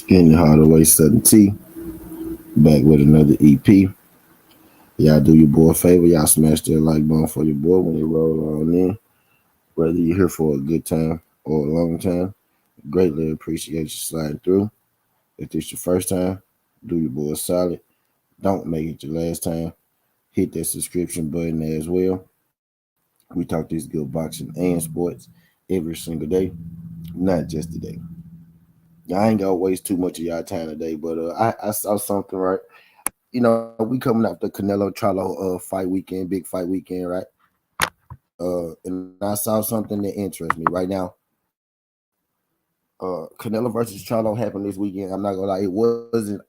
Getting the Hardaway 7T back with another EP. Y'all do your boy a favor. Y'all smash that like button for your boy when you roll on in. Whether you're here for a good time or a long time, greatly appreciate you sliding through. If this your first time, do your boy solid. Don't make it your last time. Hit that subscription button as well. We talk this good boxing and sports every single day, not just today. I ain't gonna waste too much of y'all time today, but I saw something right. We coming off the Canelo Charlo fight weekend, big fight weekend, right? And I saw something that interests me right now. Canelo versus Charlo happened this weekend. I'm not gonna lie, it wasn't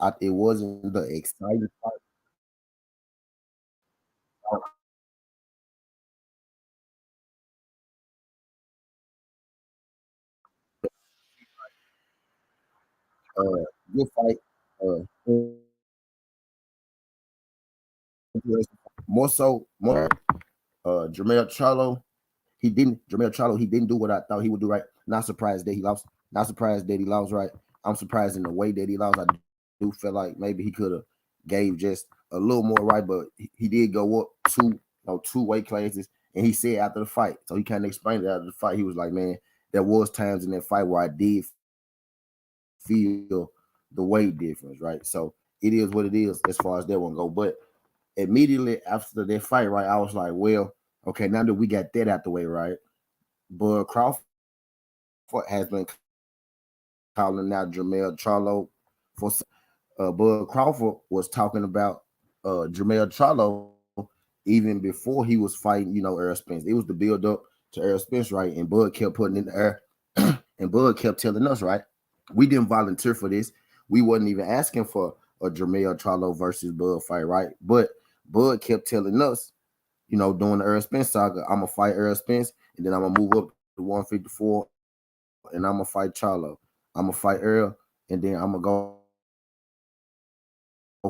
the exciting fight. Good fight. More Jermell Charlo. He didn't do what I thought he would do. Right. Not surprised that he lost. Not surprised that he lost. Right. I'm surprised in the way that he lost. I do feel like maybe he could have gave just a little more right, but he did go up two weight classes, and he said after the fight, so he kind of explained it after the fight. He was like, "Man, there was times in that fight where I did feel the weight difference, right? So it is what it is as far as that one go." But immediately after that fight, right, I was like, "Well, okay, now that we got that out the way, right?" But Crawford has been calling out Jermell Charlo for. Bud Crawford was talking about Jermell Charlo even before he was fighting, Errol Spence. It was the build up to Errol Spence, right? And Bud kept putting in the air, and Bud kept telling us, right? We didn't volunteer for this. We wasn't even asking for a Jermell Charlo versus Bud fight, right? But Bud kept telling us, during the Errol Spence saga, I'm gonna fight Errol Spence, and then I'm gonna move up to 154, and I'm gonna fight Charlo. I'm gonna fight Earl, and then I'm gonna go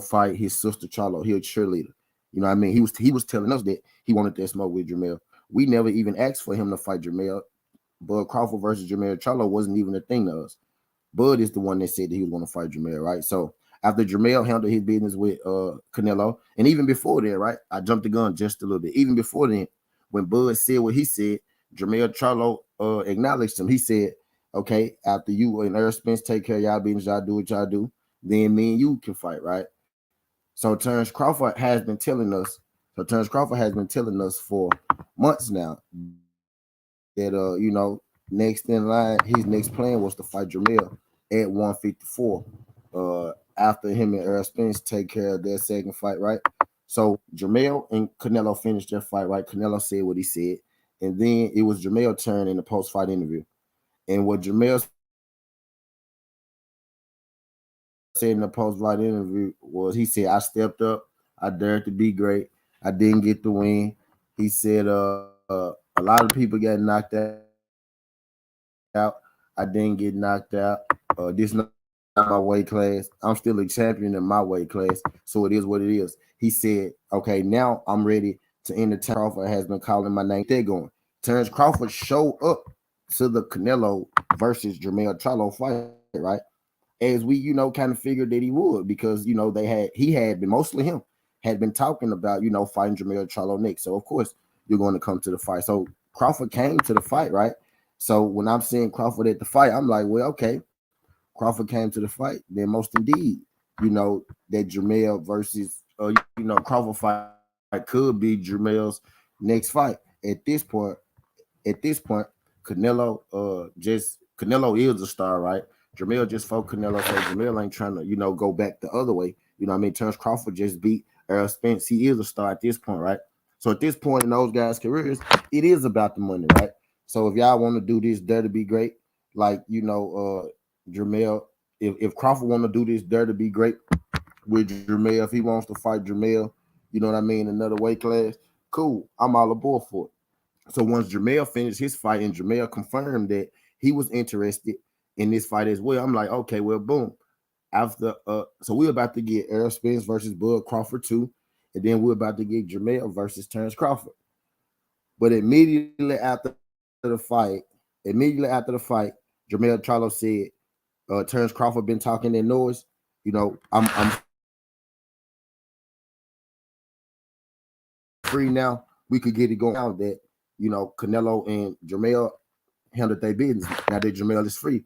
fight his sister Charlo. He a cheerleader. You know what I mean? He was telling us that he wanted that smoke with Jermell. We never even asked for him to fight Jermell. Bud Crawford versus Jermell Charlo wasn't even a thing to us. Bud is the one that said that he was going to fight Jermell, right? So after Jermell handled his business with Canelo, and even before that, right? I jumped the gun just a little bit. Even before then, when Bud said what he said, Jermell Charlo acknowledged him. He said, "Okay, after you and Errol Spence take care of y'all business, y'all do what y'all do, then me and you can fight, right?" So Terrence Crawford has been telling us. So Terrence Crawford has been telling us for months now that next in line, his next plan was to fight Jermell at 154. After him and Errol Spence take care of their second fight, right? So Jermell and Canelo finished their fight, right? Canelo said what he said, and then it was Jermell's turn in the post-fight interview. And what Jermell said in the post-fight interview was, he said, "I stepped up, I dared to be great, I didn't get the win." He said, "A lot of people got knocked out. I didn't get knocked out. This not my weight class. I'm still a champion in my weight class, so it is what it is." He said, "Okay, now I'm ready to end the time." Crawford has been calling my name. Keep that going. Terrence Crawford showed up to the Canelo versus Jermell Charlo fight, right? As we, kind of figured that he would, because he had been, mostly him, had been talking about, fighting Jermell Charlo next. So of course you're going to come to the fight. So Crawford came to the fight, right? So when I'm seeing Crawford at the fight, I'm like, well, okay, Crawford came to the fight. Then most indeed, that Jermell versus Crawford fight could be Jermell's next fight. At this point, Canelo Canelo is a star, right? Jermell just fought Canelo, so Jermell ain't trying to, go back the other way. You know what I mean? Terrence Crawford just beat Errol Spence. He is a star at this point, right? So at this point in those guys' careers, it is about the money, right? So if y'all want to do this dare to be great, like Jermell, if Crawford want to do this dare to be great with Jermell, if he wants to fight Jermell, you know what I mean, another weight class, cool. I'm all aboard for it. So once Jermell finished his fight and Jermell confirmed that he was interested in this fight as well, I'm like, okay, well, boom. After so we're about to get Errol Spence versus Bud Crawford too, and then we're about to get Jermell versus Terrence Crawford. But immediately after the fight, Jermell Charlo said, Terrence Crawford been talking that noise. I'm free now. We could get it going now that Canelo and Jermell handled their business. Now that Jermell is free.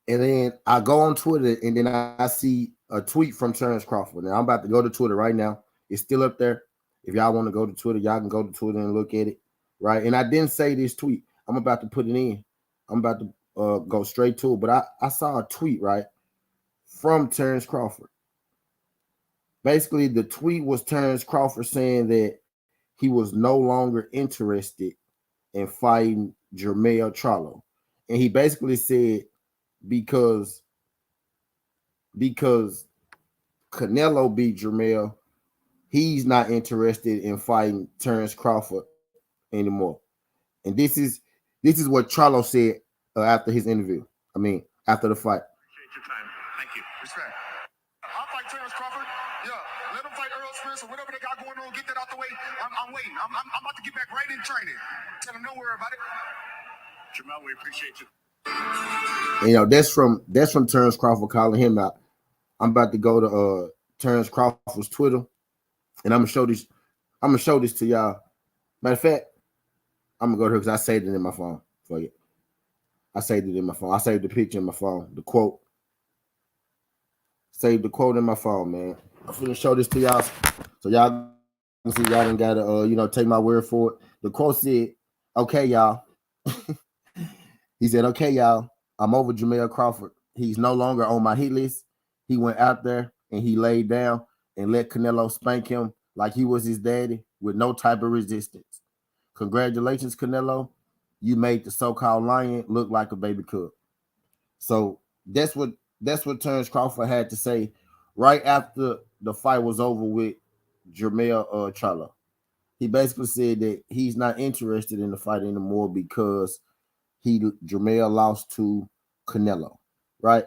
And then I go on Twitter and then I see a tweet from Terrence Crawford. Now I'm about to go to Twitter right now. It's still up there. If y'all want to go to Twitter, y'all can go to Twitter and look at it. Right. And I didn't say this tweet. I'm about to put it in. I'm about to go straight to it. But I saw a tweet, right, from Terrence Crawford. Basically, the tweet was Terrence Crawford saying that he was no longer interested in fighting Jermell Charlo. And he basically said because Canelo beat Jermell, he's not interested in fighting Terrence Crawford anymore. And this is what Charlo said after his interview. I mean, after the fight. Appreciate your time. Thank you. Respect. I'll fight Terrence Crawford. Yeah, let him fight Earl Spence or whatever they got going on. Get that out the way. I'm waiting. I'm about to get back right in training. Tell him don't worry about it. Jamal, we appreciate you. And, that's from Terrence Crawford calling him out. I'm about to go to Terrence Crawford's Twitter, and I'm gonna show this. I'm gonna show this to y'all. Matter of fact, I'm gonna go to her because I saved it in my phone for you. I saved it in my phone. I saved the picture in my phone. The quote. Saved the quote in my phone, man. I'm gonna show this to y'all so y'all can see. Y'all done gotta take my word for it. The quote said, "Okay, y'all." He said, "Okay, y'all. I'm over Jermell Crawford. He's no longer on my hit list. He went out there and he laid down and let Canelo spank him like he was his daddy with no type of resistance. Congratulations, Canelo. You made the so-called lion look like a baby cub." So that's what Terrence Crawford had to say right after the fight was over with Jermell Charlo. He basically said that he's not interested in the fight anymore because Jermell lost to Canelo, right?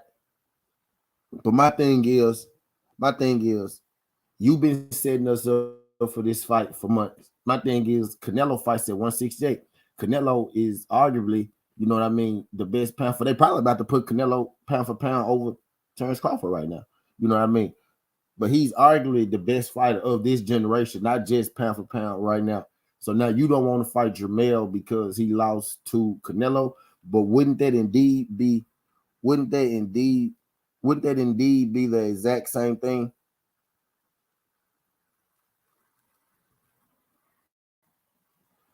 But my thing is, you've been setting us up for this fight for months. My thing is, Canelo fights at 168. Canelo is arguably, you know what I mean, the best pound for. They probably about to put Canelo pound for pound over Terrence Crawford right now. You know what I mean? But he's arguably the best fighter of this generation, not just pound for pound right now. So now you don't want to fight Jermell because he lost to Canelo. But wouldn't that indeed be the exact same thing?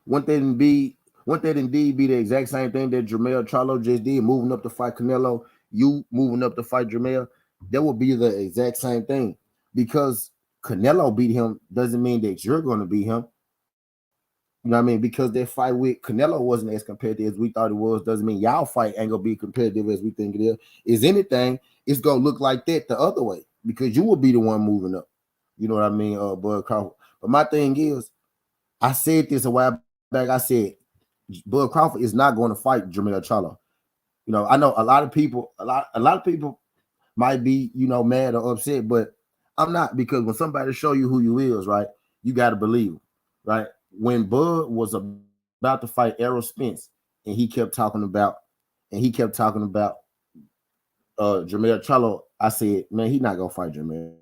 Wouldn't that indeed be the exact same thing that Jermell Charlo just did, moving up to fight Canelo, you moving up to fight Jermell? That would be the exact same thing. Because Canelo beat him doesn't mean that you're going to beat him. You know what I mean? Because that fight with Canelo wasn't as competitive as we thought it was, doesn't mean y'all fight ain't gonna be competitive as we think it is. Is anything, it's gonna look like that the other way because you will be the one moving up. You know what I mean, Bud Crawford. But my thing is, I said this a while back. I said Bud Crawford is not going to fight Jermell Charlo. You know, I know a lot of people might be, mad or upset, but I'm not, because when somebody show you who you is, right, you got to believe them, right? When Bud was about to fight Errol Spence, and he kept talking about Jermell Charlo, I said, man, he's not gonna fight Jermell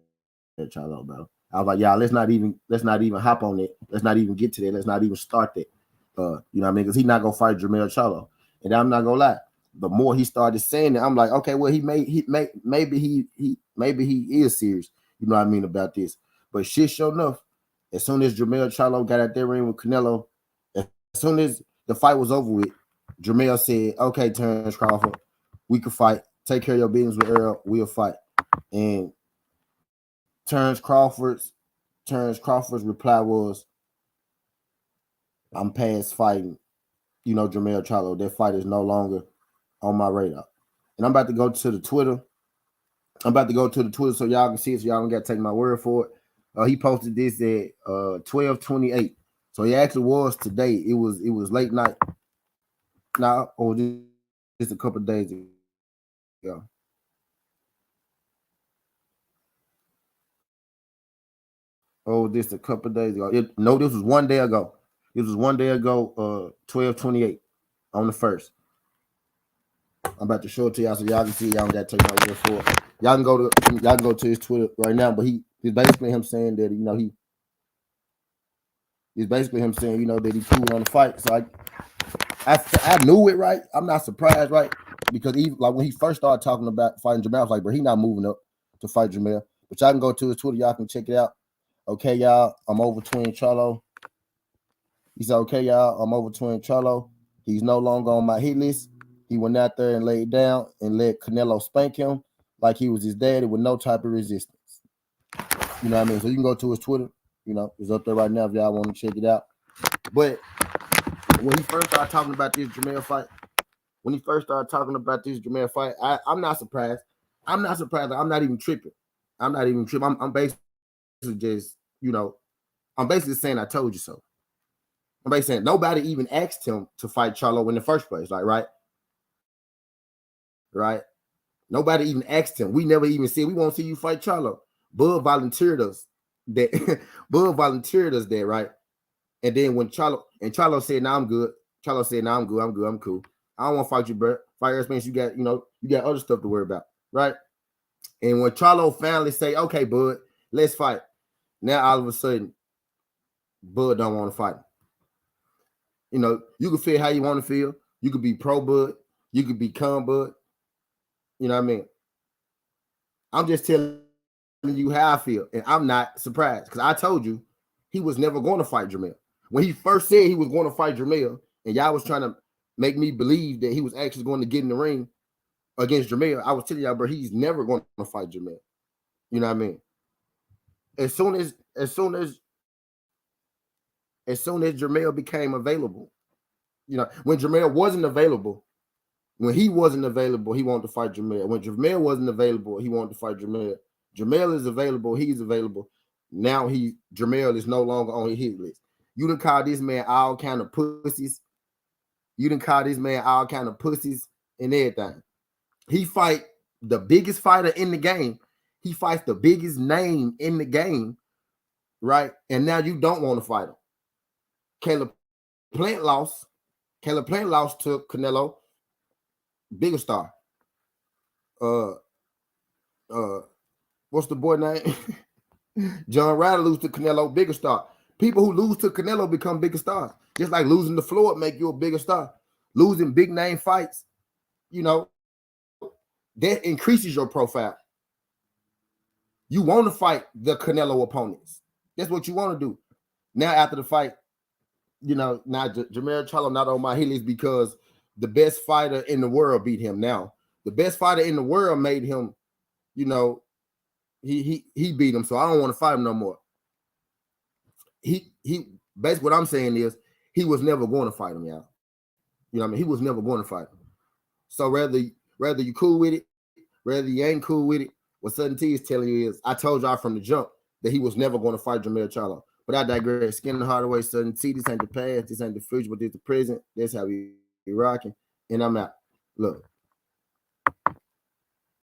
Charlo, bro. I was like, y'all, let's not even hop on it. Let's not even get to that. Let's not even start that. You know what I mean? Because he's not gonna fight Jermell Charlo. And I'm not gonna lie. The more he started saying it, I'm like, okay, well, maybe he is serious. You know what I mean about this. But shit, sure enough, as soon as Jermell Charlo got out there ring with Canelo, as soon as the fight was over with, Jermell said, "Okay, Terrence Crawford, we can fight. Take care of your business with Earl. We'll fight." And Terrence Crawford's reply was, "I'm past fighting, Jermell Charlo. That fight is no longer on my radar." And I'm about to go to the Twitter. So y'all can see it. So y'all don't got to take my word for it. He posted this at 12:28. So it actually was today. It was late night. Now, or just a couple of days ago. Oh, this a couple of days ago. This was 1 day ago. 12:28 on the 1st. I'm about to show it to y'all so y'all can see. Y'all don't got to take my word for it. Y'all can go to his Twitter right now. But he's basically him saying that he's basically him saying that he cool on the fight. So I knew it, right. I'm not surprised, right, because when he first started talking about fighting Jamel, I was like, bro, he not moving up to fight Jamel. But y'all can go to his Twitter. Y'all can check it out. Okay, y'all. I'm over Twin Charlo. He said, okay, y'all. I'm over Twin Charlo. He's no longer on my hit list. He went out there and laid down and let Canelo spank him like he was his daddy with no type of resistance. You know what I mean? So you can go to his Twitter. It's up there right now if y'all want to check it out. But when he first started talking about this Jamel fight, I'm not surprised. I'm not surprised. I'm not even tripping. I'm basically just, I'm basically saying I told you so. I'm basically saying nobody even asked him to fight Charlo in the first place. Like, right? Right? Nobody even asked him. We never even said we won't see you fight Charlo. Bud volunteered us that. Right? And then when Charlo said, "Nah, I'm good." Charlo said, "Nah, I'm good. I'm cool. I don't want to fight you, bro. Fight your man. You got other stuff to worry about, right?" And when Charlo finally say, "Okay, Bud, let's fight," now all of a sudden, Bud don't want to fight him. You can feel how you want to feel. You could be pro Bud. You could be con Bud. You know what I mean? I'm just telling you how I feel, and I'm not surprised because I told you he was never going to fight Jamel. When he first said he was going to fight Jamel, and y'all was trying to make me believe that he was actually going to get in the ring against Jamel, I was telling y'all, bro, he's never going to fight Jamel. You know what I mean? As soon as Jamel became available, when Jamel wasn't available, when he wasn't available, he wanted to fight Jamel. When Jamel wasn't available, he wanted to fight Jamel. Jamel is available, he's available. Now Jamel is no longer on his hit list. You done call this man all kind of pussies. And everything. He fight the biggest fighter in the game. He fights the biggest name in the game, right? And now you don't want to fight him. Caleb Plant lost to Canelo, bigger star. What's the boy name? John Ryder lose to Canelo, bigger star. People who lose to Canelo become bigger stars. Just like losing to Floyd make you a bigger star. Losing big name fights, that increases your profile. You want to fight the Canelo opponents. That's what you want to do. Now after the fight, now Jamel Charlo not on my hit list because the best fighter in the world beat him. Now the best fighter in the world made him, he beat him. So I don't want to fight him no more. He basically what I'm saying is he was never going to fight him, y'all. You know what I mean? He was never going to fight him. So rather you cool with it, rather you ain't cool with it, what Sudden T is telling you is I told y'all from the jump that he was never going to fight Jamel Charlo. But I digress. Skin the hard way, Sudden T. This ain't the past, this ain't the future, but this the present. That's how we rocking. And I'm out. Look.